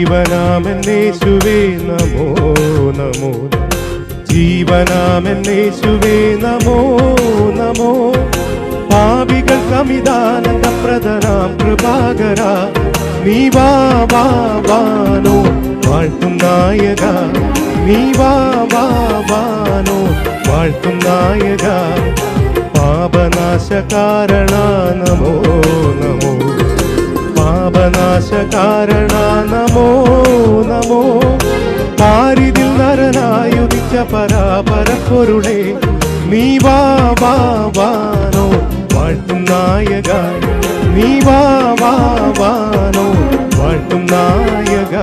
ജീവനാമെന്നേശുവേ നമോ നമോ, ജീവനാമെന്നേശുവേ നമോ നമോ. പാപികൾക്കമിതാനന്ദപ്രദനാം കൃപാകര, നീ വാ വാ വാനോ വാഴ്ത്തും നായക, നീ വാ വാ വാനോ വാഴ്ത്തും നായക. പാപനാശകാരണ നമോ നമോ, പാപനാശകാരണ നമോ നമോ. പാരിതിൽ നരനായുദിച്ച പരാപരപ്പൊരുളേ, നീ വാ വാ വാനോ വാഴ്ത്തും നായക, നീ വാ വാ വാനോ വാഴ്ത്തും നായക.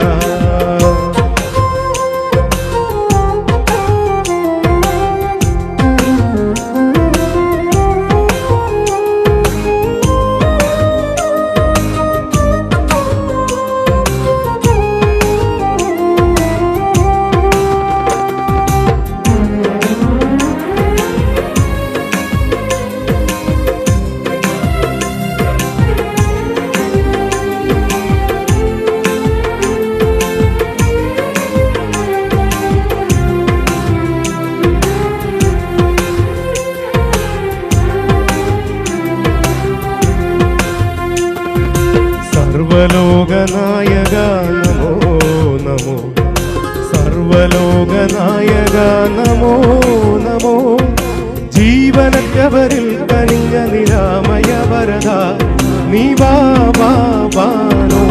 സർവലോകനായക നമോ നമോ, സർവലോകനായക നമോ നമോ. ജീവനക്കവരിൽ കനിഞ്ഞ നിരാമയ വരദ, നീ വാ വാ വാനോ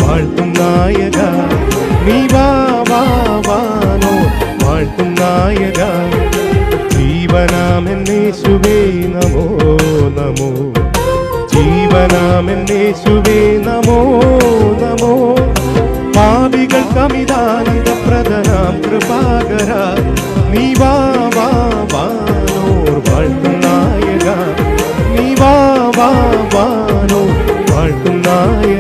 വാഴ്ത്തും നായക, നീ വാ വാ വാനോ വാഴ്ത്തും നായക. ജീവനാമെന്നേശുവേ നമോ നമോ, ജീവനാമെന്നേശുവേ നമോ നമോ. പാപികൾക്കമിതാനന്ദപ്രദനാം കൃപാകര, നീ വാ വാ വാനോർ വാഴ്ത്തും നായക, നീ വാ വാ വാനോർ വാഴ്ത്തും നായക.